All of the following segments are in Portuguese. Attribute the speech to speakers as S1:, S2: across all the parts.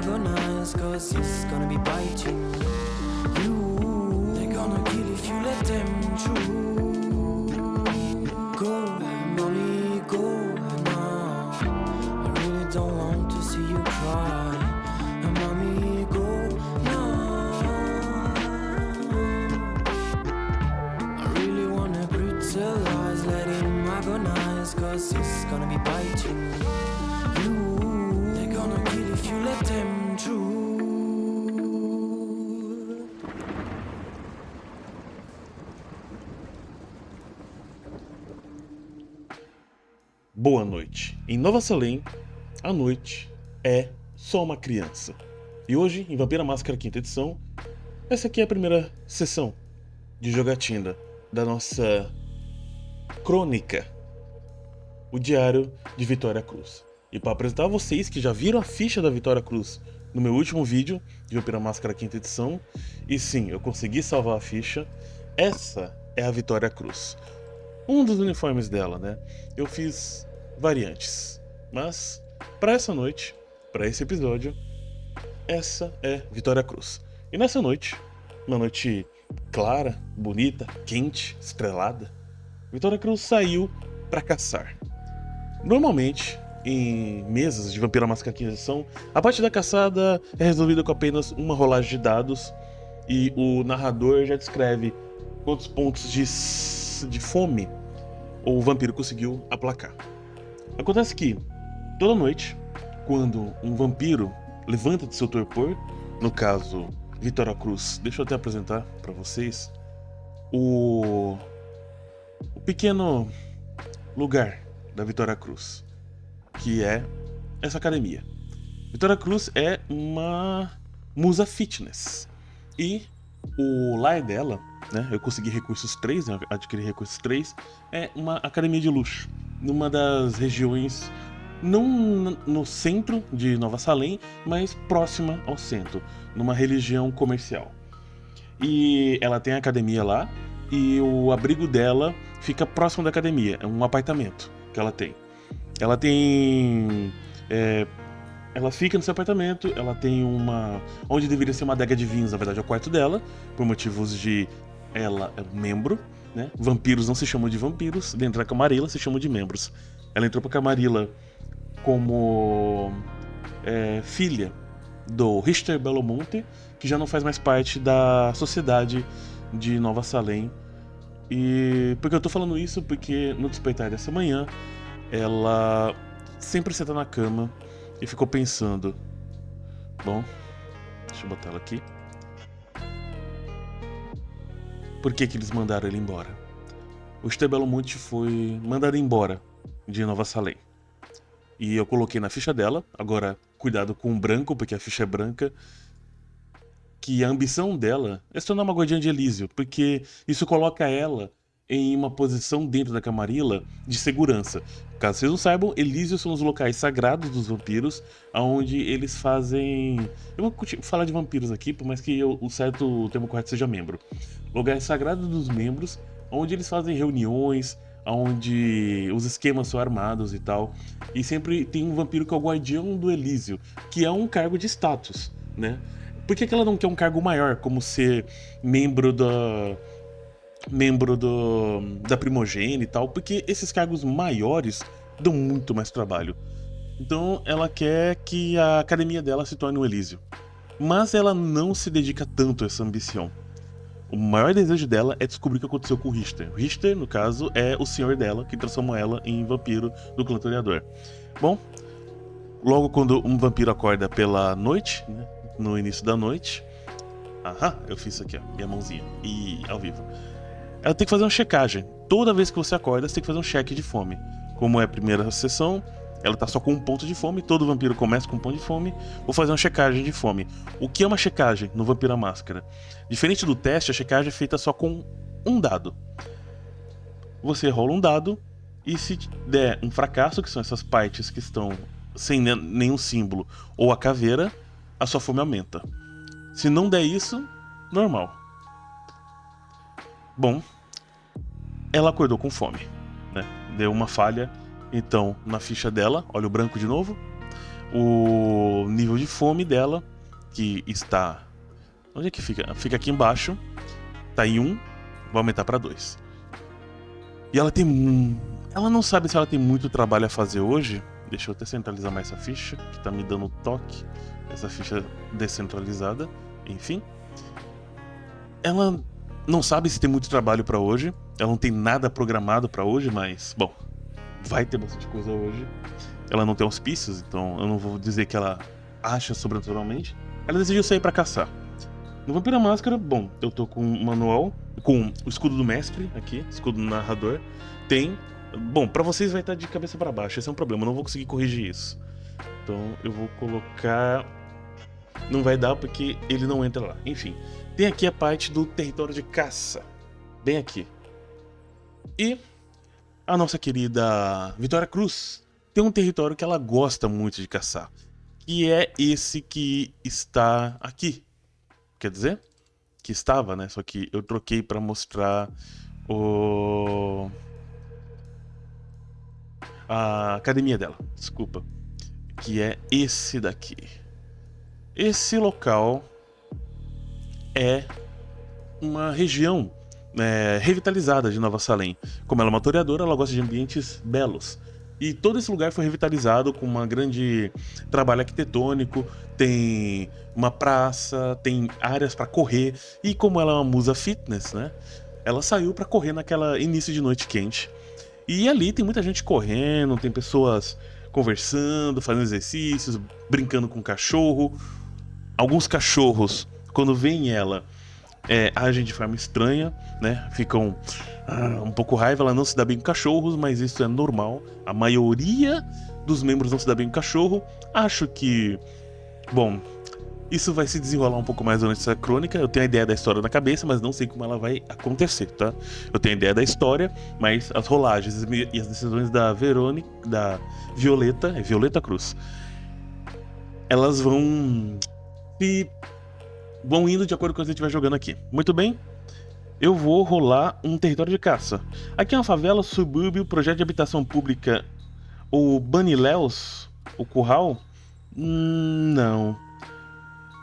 S1: agonize, cause it's gonna be biting you. They're gonna kill if you let them choose. Go, mommy, go now. I really don't want to see you cry. Mommy, go now. I really wanna brutalize, let him agonize, cause it's gonna be biting you. They're gonna kill if you let them choose.
S2: Boa noite. Em Nova Salem, a noite é só uma criança. E hoje, em Vampira Máscara quinta edição, essa aqui é a primeira sessão de jogatina da nossa crônica, o Diário de Vitória Cruz. E para apresentar a vocês que já viram a ficha da Vitória Cruz no meu último vídeo de Vampira Máscara quinta edição, e sim, eu consegui salvar a ficha, essa é a Vitória Cruz. Um dos uniformes dela, né? Eu fiz variantes, mas para essa noite, para esse episódio, essa é Vitória Cruz. E nessa noite, uma noite clara, bonita, quente, estrelada, Vitória Cruz saiu para caçar. Normalmente, em mesas de Vampira Máscara quinta edição, a parte da caçada é resolvida com apenas uma rolagem de dados e o narrador já descreve quantos pontos de fome o vampiro conseguiu aplacar. Acontece que, toda noite, quando um vampiro levanta de seu torpor, no caso, Vitória Cruz, deixa eu até apresentar para vocês o pequeno lugar da Vitória Cruz, que é essa academia. Vitória Cruz é uma musa fitness e o lar dela, né, eu consegui recursos 3, né, adquiri recursos 3, é uma academia de luxo, numa das regiões, não no centro de Nova Salem, mas próxima ao centro, numa região comercial. E ela tem a academia lá, e o abrigo dela fica próximo da academia, é um apartamento que ela tem. Ela tem... ela fica no seu apartamento, ela tem onde deveria ser uma adega de vinhos, na verdade é o quarto dela, por motivos de ela é membro, né? Vampiros não se chamam de vampiros, dentro da Camarilla se chamam de membros. Ela entrou pra Camarilla como filha do Richter Bellomonte, que já não faz mais parte da sociedade de Nova Salem. E por que eu tô falando isso? Porque no despertar dessa manhã, ela sempre senta na cama e ficou pensando: bom, deixa eu botar ela aqui. Por que eles mandaram ele embora? O Richter Bellomonte foi mandado embora de Nova Salem. E eu coloquei na ficha dela, agora cuidado com o branco, porque a ficha é branca, que a ambição dela é se tornar uma guardiã de Elísio, porque isso coloca ela em uma posição dentro da Camarilla de segurança. Caso vocês não saibam, Elísios são os locais sagrados dos vampiros, onde eles fazem... Eu vou falar de vampiros aqui, por mais que o termo correto seja membro. Lugares sagrados dos membros, onde eles fazem reuniões, onde os esquemas são armados e tal. E sempre tem um vampiro que é o guardião do Elísio, que é um cargo de status, né? Por que ela não quer um cargo maior, como ser membro da primogênita e tal? Porque esses cargos maiores dão muito mais trabalho. Então ela quer que a academia dela se torne um Elísio. Mas ela não se dedica tanto a essa ambição. O maior desejo dela é descobrir o que aconteceu com o Richter. O Richter, no caso, é o senhor dela, que transformou ela em vampiro do clã Toreador. Bom, logo quando um vampiro acorda pela noite, né, no início da noite... Aham, eu fiz isso aqui, ó, minha mãozinha, e ao vivo. Ela tem que fazer uma checagem. Toda vez que você acorda, você tem que fazer um cheque de fome. Como é a primeira sessão, ela tá só com um ponto de fome, todo vampiro começa com um ponto de fome. Vou fazer uma checagem de fome. O que é uma checagem no Vampira Máscara? Diferente do teste, a checagem é feita só com um dado. Você rola um dado e se der um fracasso, que são essas partes que estão sem nenhum símbolo, ou a caveira, a sua fome aumenta. Se não der isso, normal. Bom, ela acordou com fome, né? Deu uma falha, então, na ficha dela, olha o branco de novo. o nível de fome dela, que está... Onde é que fica? Fica aqui embaixo. Tá em 1, vai aumentar para 2. E ela tem... Ela não sabe se ela tem muito trabalho a fazer hoje. Deixa eu até centralizar mais essa ficha, que tá me dando toque. Essa ficha descentralizada. Enfim. Ela não sabe se tem muito trabalho para hoje. Ela não tem nada programado para hoje, mas... Bom, vai ter bastante coisa hoje. Ela não tem auspícios, então eu não vou dizer que ela acha sobrenaturalmente. Ela decidiu sair para caçar. No Vampiro à Máscara, bom, eu tô com um manual, com o escudo do mestre aqui, escudo do narrador. Tem... Bom, pra vocês vai estar de cabeça para baixo, esse é um problema, eu não vou conseguir corrigir isso. Então eu vou colocar... Não vai dar porque ele não entra lá. Enfim, tem aqui a parte do território de caça. Bem aqui. E a nossa querida Vitória Cruz tem um território que ela gosta muito de caçar. Que é esse que está aqui. Quer dizer, que estava, né? Só que eu troquei para mostrar a academia dela. Desculpa. Que é esse daqui. Esse local é uma região revitalizada de Nova Salem. Como ela é uma toreadora, ela gosta de ambientes belos. E todo esse lugar foi revitalizado com um grande trabalho arquitetônico. Tem uma praça, tem áreas para correr. E como ela é uma musa fitness, né? Ela saiu para correr naquela início de noite quente. E ali tem muita gente correndo, tem pessoas conversando, fazendo exercícios, brincando com cachorro. Alguns cachorros, quando veem ela, agem de forma estranha, né? Ficam um pouco raiva, ela não se dá bem com cachorros, mas isso é normal. A maioria dos membros não se dá bem com cachorro. Acho que, bom, isso vai se desenrolar um pouco mais durante essa crônica. Eu tenho a ideia da história na cabeça, mas não sei como ela vai acontecer, tá? Eu tenho a ideia da história, mas as rolagens e as decisões da Violeta Cruz, elas vão indo de acordo com o que você estiver jogando aqui. Muito bem. Eu vou rolar um território de caça. Aqui é uma favela, subúrbio, projeto de habitação pública. O Baniléus? O Curral? Não.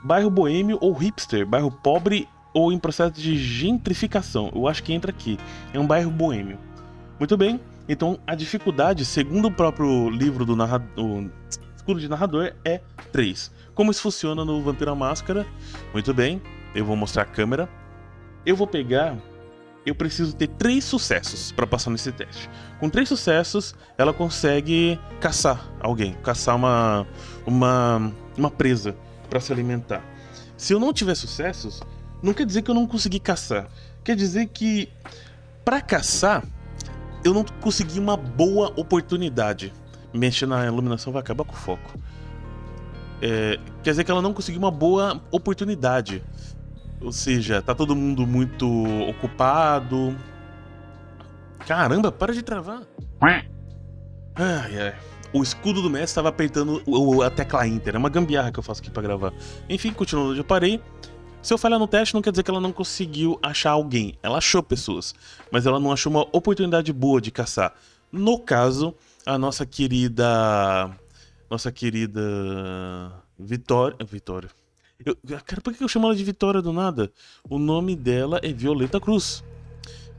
S2: Bairro boêmio ou hipster? Bairro pobre ou em processo de gentrificação? Eu acho que entra aqui. É um bairro boêmio. Muito bem. Então a dificuldade, segundo o próprio livro do escudo de narrador, é 3. Como isso funciona no Vampiro à Máscara? Muito bem. Eu vou mostrar a câmera. Eu preciso ter 3 sucessos para passar nesse teste. Com 3 sucessos, ela consegue caçar alguém, caçar uma presa para se alimentar. Se eu não tiver sucessos, não quer dizer que eu não consegui caçar. Quer dizer que para caçar, eu não consegui uma boa oportunidade. Mexer na iluminação vai acabar com o foco. Quer dizer que ela não conseguiu uma boa oportunidade. Ou seja, tá todo mundo muito ocupado. Caramba, para de travar. Ai, ai. O escudo do mestre estava apertando a tecla Enter. É uma gambiarra que eu faço aqui pra gravar. Enfim, continuando onde eu parei. Se eu falhar no teste, não quer dizer que ela não conseguiu achar alguém. Ela achou pessoas, mas ela não achou uma oportunidade boa de caçar. No caso, a nossa querida Vitória. Cara, por que eu chamo ela de Vitória do nada? O nome dela é Violeta Cruz.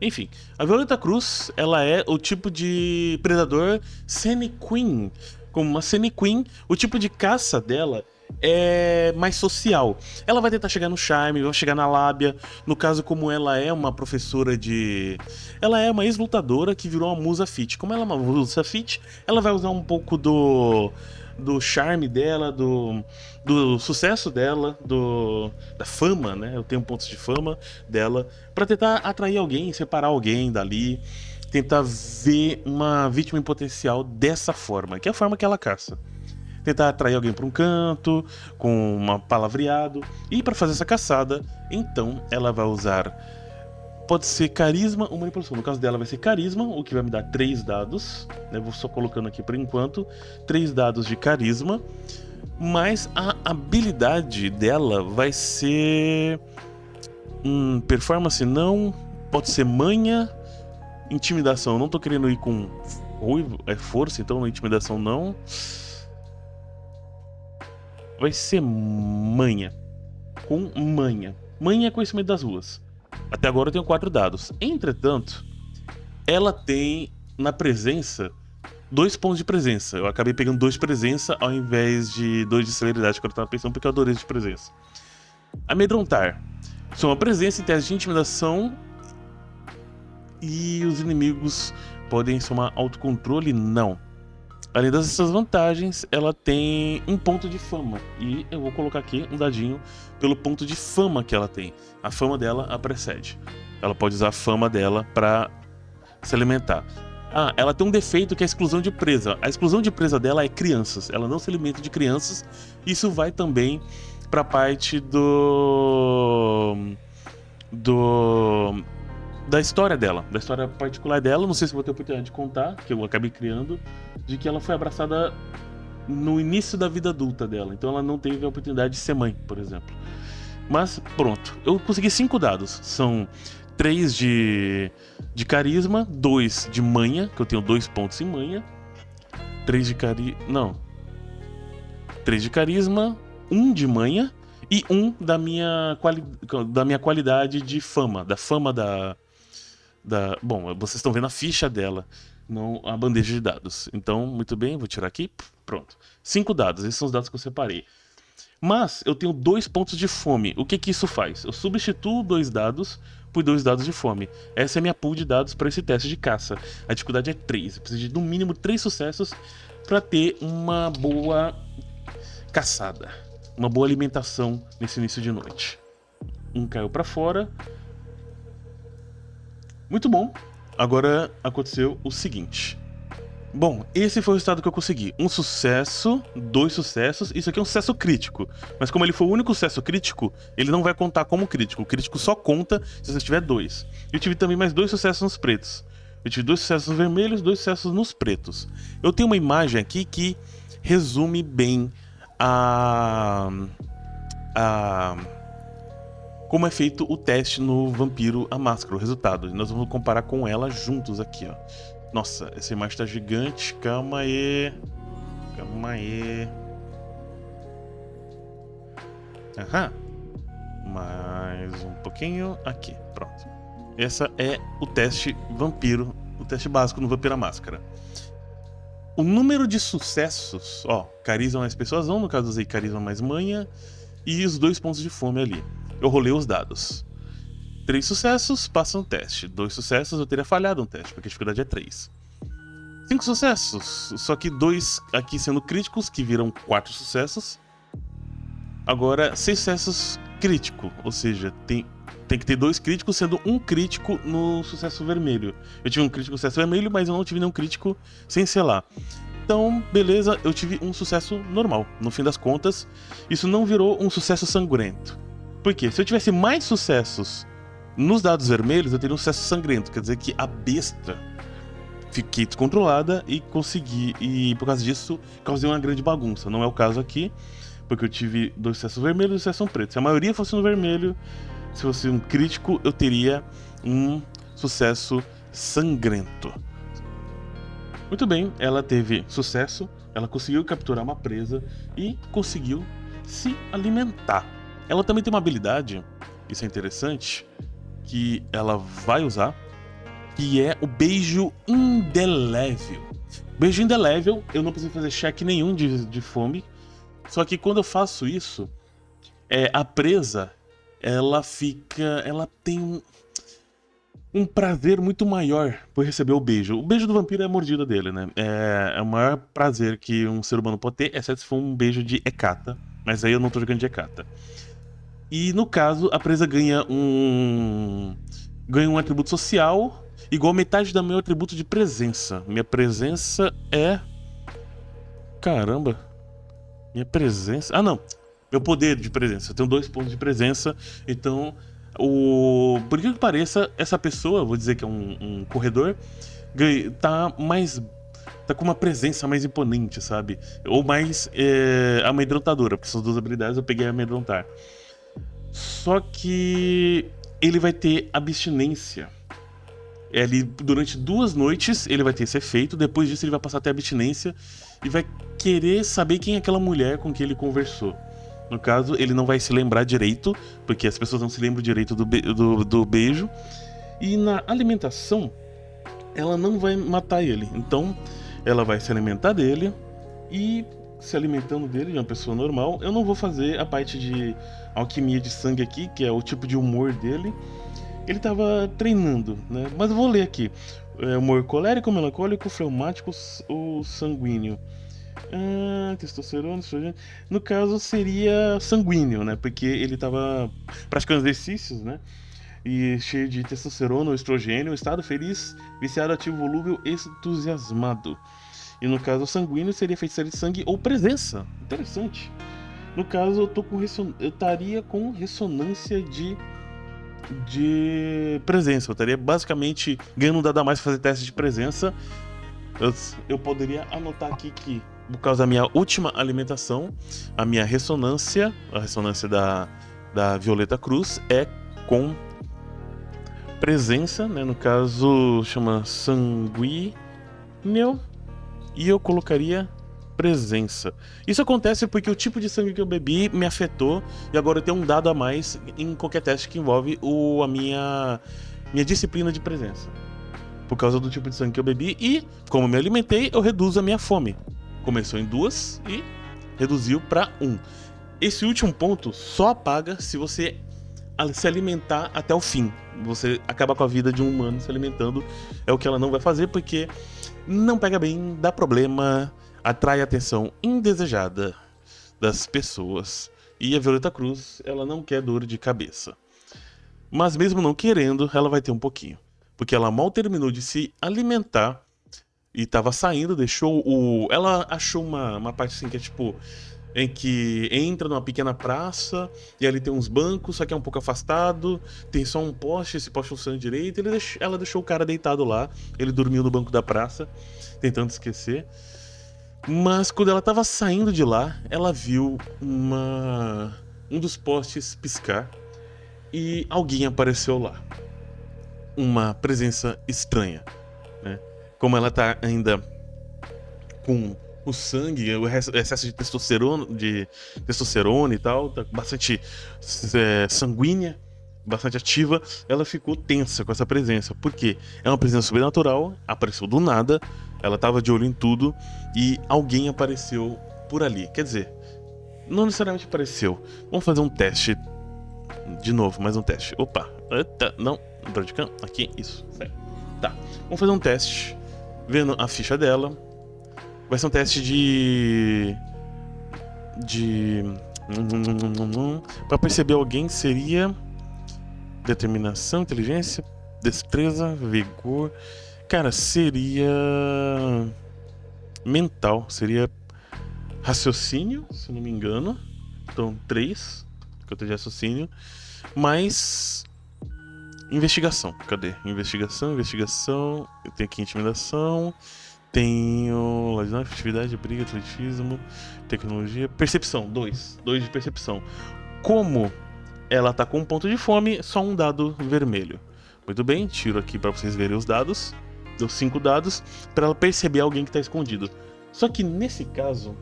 S2: Enfim, a Violeta Cruz, ela é o tipo de predador Senequin. Como uma Senequin, o tipo de caça dela é mais social. Ela vai tentar chegar no charme, vai chegar na lábia. No caso, como ela é uma professora de... Ela é uma ex-lutadora que virou uma musa fit. Como ela é uma musa fit, ela vai usar um pouco do charme dela, do sucesso dela, da fama, né? Eu tenho pontos de fama dela, pra tentar atrair alguém, separar alguém dali, tentar ver uma vítima em potencial dessa forma, que é a forma que ela caça. Tentar atrair alguém para um canto, com um palavreado, e para fazer essa caçada, então ela vai usar... Pode ser carisma ou manipulação. No caso dela vai ser carisma, o que vai me dar 3 dados. Eu vou só colocando aqui por enquanto. 3 dados de carisma. Mas a habilidade dela vai ser... performance não. Pode ser manha. Intimidação. Eu não tô querendo ir com força, então intimidação não. vai ser manha. Com manha. Manha é conhecimento das ruas. Até agora eu tenho 4 dados. Entretanto, ela tem na presença 2 pontos de presença. Eu acabei pegando 2 de presença ao invés de 2 de celeridade que eu tava pensando, porque eu adorei de presença. Amedrontar. Soma presença em teste de intimidação. E os inimigos podem somar autocontrole? Não. Além dessas vantagens, ela tem um ponto de fama. E eu vou colocar aqui um dadinho pelo ponto de fama que ela tem. A fama dela a precede. Ela pode usar a fama dela para se alimentar. Ah, ela tem um defeito que é a exclusão de presa. A exclusão de presa dela é crianças. Ela não se alimenta de crianças. Isso vai também para a parte da história dela, da história particular dela. Não sei se vou ter a oportunidade de contar, que eu acabei criando, de que ela foi abraçada no início da vida adulta dela. Então ela não teve a oportunidade de ser mãe, por exemplo. Mas pronto, eu consegui 5 dados. São 3 de carisma, 2 de manha, que eu tenho 2 pontos em manha. 3 de carisma, 1 de manha e 1 da minha qualidade de fama, da fama Bom, vocês estão vendo a ficha dela, não a bandeja de dados. Então, muito bem, vou tirar aqui, pronto. 5 dados, esses são os dados que eu separei. Mas eu tenho 2 pontos de fome. O que isso faz? Eu substituo 2 dados por 2 dados de fome. Essa é a minha pool de dados para esse teste de caça. A dificuldade é 3. Eu preciso de no mínimo 3 sucessos para ter uma boa caçada, uma boa alimentação nesse início de noite. Um caiu para fora. Muito bom. Agora aconteceu o seguinte. Bom, esse foi o resultado que eu consegui. 1 sucesso, 2 sucessos. Isso aqui é um sucesso crítico. Mas como ele foi o único sucesso crítico, ele não vai contar como crítico. O crítico só conta se você tiver 2. Eu tive também mais 2 sucessos nos pretos. Eu tive 2 sucessos nos vermelhos, 2 sucessos nos pretos. Eu tenho uma imagem aqui que resume bem como é feito o teste no Vampiro a Máscara, o resultado. Nós vamos comparar com ela juntos aqui, ó. Nossa, essa imagem tá gigante. Calma aí. Aham. Mais um pouquinho. Aqui, pronto. Essa é o teste vampiro, o teste básico no Vampiro a Máscara. O número de sucessos, ó, carisma mais persuasão, no caso usei carisma mais manha, e os 2 pontos de fome ali. Eu rolei os dados. 3 sucessos, passa no teste. 2 sucessos, eu teria falhado no teste, porque a dificuldade é 3. 5 sucessos, só que 2 aqui sendo críticos, que viram 4 sucessos. Agora, 6 sucessos crítico, ou seja, tem que ter 2 críticos, sendo 1 crítico no sucesso vermelho. Eu tive um crítico no sucesso vermelho, mas eu não tive nenhum crítico sem selar. Então, beleza, eu tive um sucesso normal. No fim das contas, isso não virou um sucesso sangrento. Por quê? Se eu tivesse mais sucessos nos dados vermelhos, eu teria um sucesso sangrento. Quer dizer que a besta fiquei descontrolada e consegui. E por causa disso, causei uma grande bagunça. Não é o caso aqui, porque eu tive 2 sucessos vermelhos e 2 sucessos pretos. Se a maioria fosse no vermelho, se fosse um crítico, eu teria um sucesso sangrento. Muito bem, ela teve sucesso, ela conseguiu capturar uma presa e conseguiu se alimentar. Ela também tem uma habilidade, isso é interessante, que ela vai usar, que é o beijo indelével. Beijo indelével, eu não preciso fazer check nenhum de fome, só que quando eu faço isso, a presa, ela tem um prazer muito maior por receber o beijo. O beijo do vampiro é a mordida dele, né? É o maior prazer que um ser humano pode ter, exceto se for um beijo de Hecata, mas aí eu não tô jogando de Hecata. E no caso, a presa ganha um atributo social igual a metade do meu atributo de presença. Minha presença é... Caramba. Minha presença... Ah, não. Meu poder de presença. Eu tenho 2 pontos de presença. Então, por que pareça, essa pessoa, vou dizer que é um corredor, tá com uma presença mais imponente, sabe? Ou mais amedrontadora, porque são 2 habilidades, eu peguei a amedrontar. Só que ele vai ter abstinência. Durante 2 noites ele vai ter esse efeito. Depois disso ele vai passar a ter abstinência e vai querer saber quem é aquela mulher com quem ele conversou. No caso, ele não vai se lembrar direito, porque as pessoas não se lembram direito do beijo. E na alimentação, ela não vai matar ele. Então, ela vai se alimentar dele e se alimentando dele, de uma pessoa normal. Eu não vou fazer a parte de alquimia de sangue aqui, que é o tipo de humor dele. Ele tava treinando, né? Mas eu vou ler aqui. Humor colérico, melancólico, fleumático ou sanguíneo. Testosterona, estrogênio. No caso seria sanguíneo, né? Porque ele tava praticando exercícios, né? E cheio de testosterona ou estrogênio, estado feliz, viciado, ativo, volúvel, entusiasmado. E no caso sanguíneo seria feitiçaria de sangue ou presença. Interessante. No caso eu estaria com ressonância de presença. Eu estaria basicamente ganhando um dado a mais pra fazer teste de presença. Eu poderia anotar aqui que, por causa da minha última alimentação, a minha ressonância, a ressonância da Violeta Cruz, é com presença, né? No caso, chama sanguíneo. E eu colocaria presença. Isso acontece porque o tipo de sangue que eu bebi me afetou e agora eu tenho um dado a mais em qualquer teste que envolve a minha disciplina de presença. Por causa do tipo de sangue que eu bebi e, como me alimentei, eu reduzo a minha fome. Começou em 2 e reduziu para 1. Esse último ponto só apaga se você se alimentar até o fim. Você acaba com a vida de um humano se alimentando. É o que ela não vai fazer porque não pega bem, dá problema, atrai a atenção indesejada das pessoas. E a Violeta Cruz, ela não quer dor de cabeça. Mas mesmo não querendo, ela vai ter um pouquinho. Porque ela mal terminou de se alimentar e tava saindo, deixou ela achou uma parte assim que é tipo em que entra numa pequena praça e ali tem uns bancos, só que é um pouco afastado, tem só um poste, esse poste funciona direito. Ela deixou o cara deitado lá, ele dormiu no banco da praça, tentando esquecer. Mas quando ela tava saindo de lá, ela viu um dos postes piscar e alguém apareceu lá. Uma presença estranha, né? Como ela tá ainda com o sangue, o excesso de testosterona e tal, tá bastante sanguínea, bastante ativa, ela ficou tensa com essa presença. Por quê? É uma presença sobrenatural, apareceu do nada, ela tava de olho em tudo e alguém apareceu por ali. Quer dizer, não necessariamente apareceu. Vamos fazer um teste. De novo, mais um teste. Opa, não, aqui, isso, certo. Tá, vamos fazer um teste, vendo a ficha dela. Vai ser um teste pra perceber alguém seria determinação, inteligência, destreza, vigor. Cara, seria mental, seria raciocínio, se não me engano. Então 3, que eu tenho de raciocínio, mais investigação. Cadê? Investigação. Eu tenho aqui intimidação. Tenho atividade, briga, atletismo, tecnologia, percepção, 2 de percepção. Como ela tá com um ponto de fome, só um dado vermelho. Muito bem, tiro aqui para vocês verem os dados. Deu 5 dados para ela perceber alguém que tá escondido. Só que nesse caso,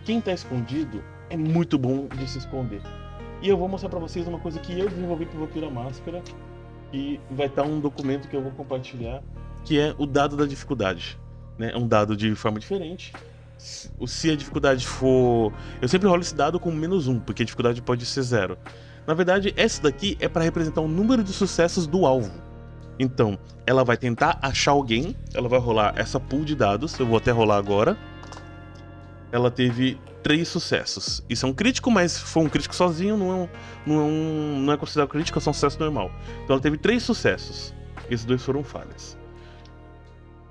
S2: quem tá escondido é muito bom de se esconder. E eu vou mostrar para vocês uma coisa que eu desenvolvi pro Vampiro à Máscara, e vai estar um documento que eu vou compartilhar, que é o dado da dificuldade. Né? É um dado de forma diferente. Se a dificuldade for... Eu sempre rolo esse dado com -1, porque a dificuldade pode ser 0. Na verdade, essa daqui é para representar o número de sucessos do alvo. Então, ela vai tentar achar alguém, ela vai rolar essa pool de dados, eu vou até rolar agora. Ela teve 3 sucessos. Isso é um crítico, mas se for um crítico sozinho, não é considerado crítico, é só um sucesso normal. Então ela teve 3 sucessos. Esses 2 foram falhas.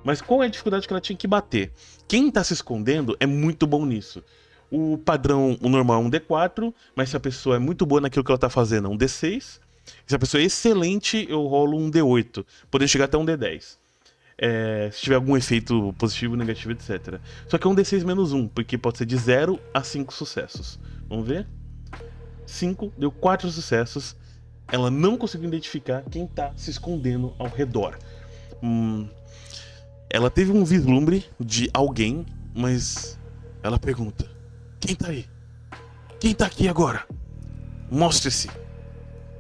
S2: Mas qual é a dificuldade que ela tinha que bater? Quem tá se escondendo é muito bom nisso. O padrão, o normal é um D4, mas se a pessoa é muito boa naquilo que ela tá fazendo, é um D6. Se a pessoa é excelente, eu rolo um D8, podendo chegar até um D10. Se tiver algum efeito positivo, negativo, etc. Só que é um D6 -1, porque pode ser de 0 a 5 sucessos. Vamos ver? 5, deu 4 sucessos. Ela não conseguiu identificar quem tá se escondendo ao redor. Ela teve um vislumbre de alguém, mas ela pergunta: quem tá aí? Quem tá aqui agora? Mostre-se.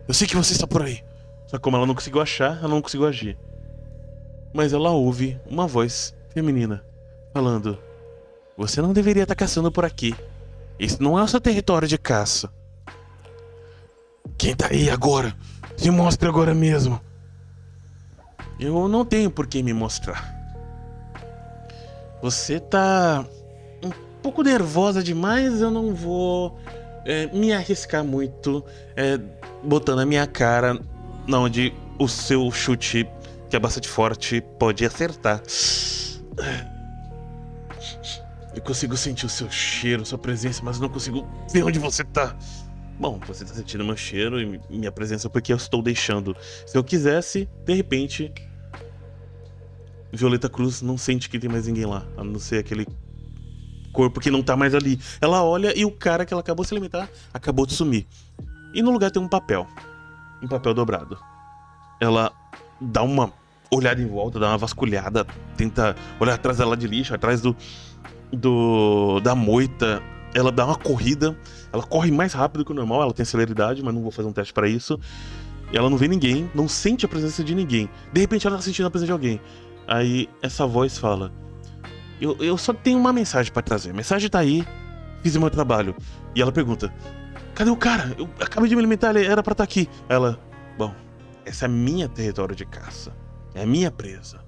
S2: Eu sei que você está por aí. Só que como ela não conseguiu achar, ela não conseguiu agir. Mas ela ouve uma voz feminina falando: você não deveria estar caçando por aqui. Esse não é o seu território de caça. Quem tá aí agora? Se mostre agora mesmo. Eu não tenho por que me mostrar. Você tá um pouco nervosa demais. Eu não vou me arriscar muito botando a minha cara onde o seu chute, que é bastante forte, pode acertar. Eu consigo sentir o seu cheiro, sua presença, mas não consigo ver onde você tá. Bom, você tá sentindo meu cheiro e minha presença porque eu estou deixando. Se eu quisesse, de repente, Violeta Cruz não sente que tem mais ninguém lá, a não ser aquele corpo que não tá mais ali. Ela olha e o cara que ela acabou de se alimentar acabou de sumir. E no lugar tem um papel dobrado. Ela dá uma olhada em volta, dá uma vasculhada, tenta olhar atrás da lá de lixo, atrás da moita. Ela dá uma corrida, ela corre mais rápido que o normal, ela tem celeridade, mas não vou fazer um teste pra isso. Ela não vê ninguém, não sente a presença de ninguém. De repente ela tá sentindo a presença de alguém. Aí essa voz fala: eu só tenho uma mensagem pra trazer. A mensagem tá aí, fiz o meu trabalho. E ela pergunta: cadê o cara? Eu acabei de me alimentar, ele era pra estar aqui. Ela: bom, essa é minha território de caça. É a minha presa.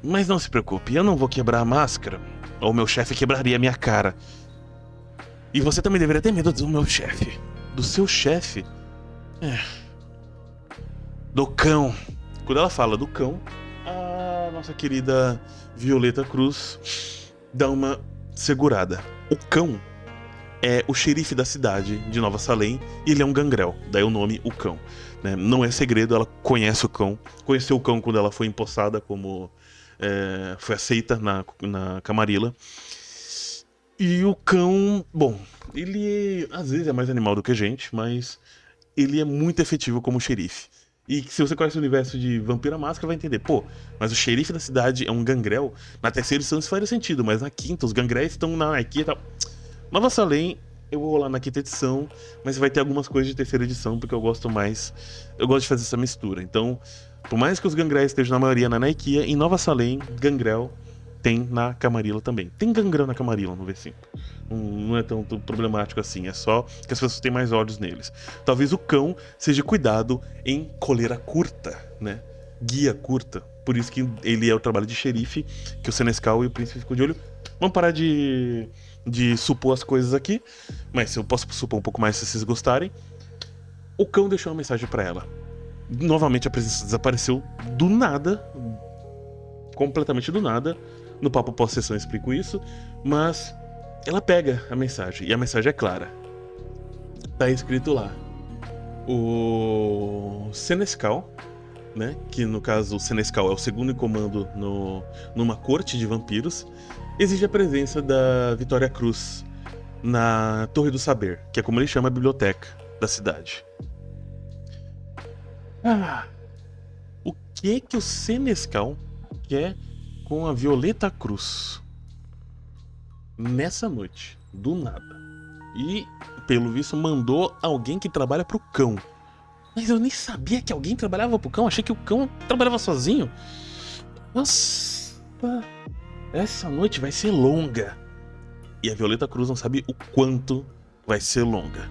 S2: Mas não se preocupe, eu não vou quebrar a máscara. Ou meu chefe quebraria a minha cara. E você também deveria ter medo do meu chefe. Do seu chefe? Do cão. Quando ela fala do cão, a nossa querida Violeta Cruz dá uma segurada. O cão é o xerife da cidade de Nova Salem e ele é um gangrel. Daí o nome, o cão. Né? Não é segredo, ela conhece o cão. Conheceu o cão quando ela foi empossada como... foi aceita na Camarilla. E o cão, bom, ele às vezes é mais animal do que a gente, mas ele é muito efetivo como xerife. E se você conhece o universo de Vampira Máscara, vai entender, pô, mas o xerife da cidade é um gangrel. Na terceira edição isso faria sentido, mas na quinta os gangréis estão na anarquia e tal. Nova Salem, eu vou rolar na quinta edição, mas vai ter algumas coisas de terceira edição, porque eu gosto de fazer essa mistura. Então, por mais que os gangréis estejam na maioria na anarquia, em Nova Salem, gangrel tem na Camarilla também. Tem gangrel na Camarilla no V5. Não é tão problemático assim, é só que as pessoas têm mais olhos neles. Talvez o cão seja cuidado em coleira curta, né? Guia curta. Por isso que ele é o trabalho de xerife, que o Senescal e o príncipe ficam de olho. Vamos parar de supor as coisas aqui, mas eu posso supor um pouco mais se vocês gostarem. O cão deixou uma mensagem pra ela. Novamente a presença desapareceu do nada, completamente do nada. No papo pós-sessão eu explico isso, mas ela pega a mensagem e a mensagem é clara. Tá escrito lá: o Senescal, né, que no caso o Senescal é o segundo em comando numa corte de vampiros, exige a presença da Vitória Cruz na Torre do Saber, que é como ele chama a biblioteca da cidade. O que o Senescal quer com a Violeta Cruz nessa noite, do nada? E, pelo visto, mandou alguém que trabalha pro cão. Mas eu nem sabia que alguém trabalhava pro cão, achei que o cão trabalhava sozinho. Nossa, essa noite vai ser longa. E a Violeta Cruz não sabe o quanto vai ser longa.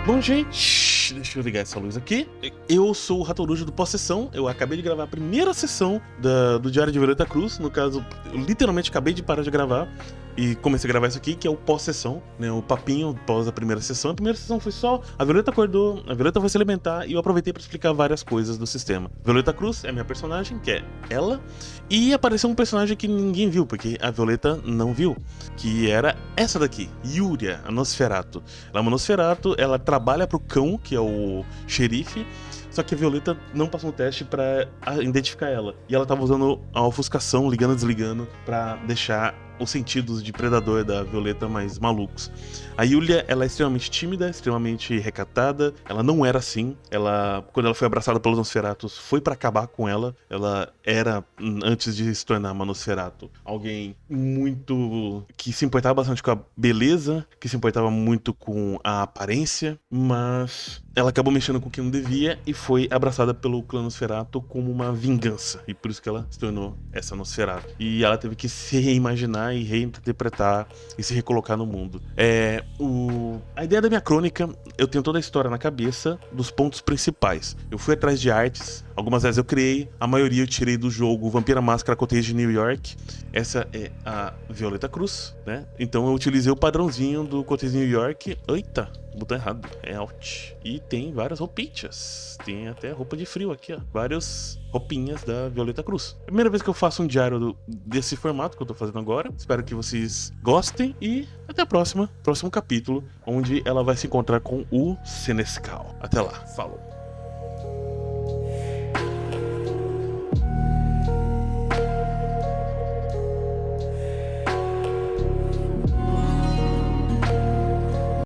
S2: Bom, gente, deixa eu ligar essa luz aqui. Eu sou o Ratorujo do Pós-Sessão. Eu acabei de gravar a primeira sessão do Diário de Violeta Cruz. No caso, eu literalmente acabei de parar de gravar e comecei a gravar isso aqui, que é o Pós-Sessão, né? O papinho pós a primeira sessão. A primeira sessão foi só: a Violeta acordou, a Violeta foi se alimentar e eu aproveitei para explicar várias coisas do sistema. Violeta Cruz é a minha personagem, que é ela. E apareceu um personagem que ninguém viu, porque a Violeta não viu, que era essa daqui, Yuria, a Nosferato. Ela é uma Nosferato, ela trabalha pro cão, que é o xerife, Só que a Violeta não passou um teste pra identificar ela. E ela tava usando a ofuscação, ligando e desligando, pra deixar os sentidos de predador da Violeta mais malucos. A Yulia, ela é extremamente tímida, extremamente recatada. Ela não era assim. Quando ela foi abraçada pelos Nosferatus, foi pra acabar com ela. Ela era, antes de se tornar uma Nosferatu, alguém muito... que se importava bastante com a beleza, que se importava muito com a aparência, mas ela acabou mexendo com o que não devia e foi abraçada pelo clã Nosferatu como uma vingança. E por isso que ela se tornou essa Nosferatu. E ela teve que se reimaginar e reinterpretar e se recolocar no mundo. A ideia da minha crônica, eu tenho toda a história na cabeça dos pontos principais. Eu fui atrás de artes, algumas vezes eu criei, a maioria eu tirei do jogo Vampira Máscara Cottage de New York. Essa é a Violeta Cruz, né? Então eu utilizei o padrãozinho do Cottage de New York. Eita, botão errado, é alt. E tem várias roupinhas. Tem até roupa de frio aqui, ó. Várias roupinhas da Violeta Cruz. Primeira vez que eu faço um diário desse formato que eu tô fazendo agora. Espero que vocês gostem e até a próximo capítulo, onde ela vai se encontrar com o Senescal. Até lá, falou!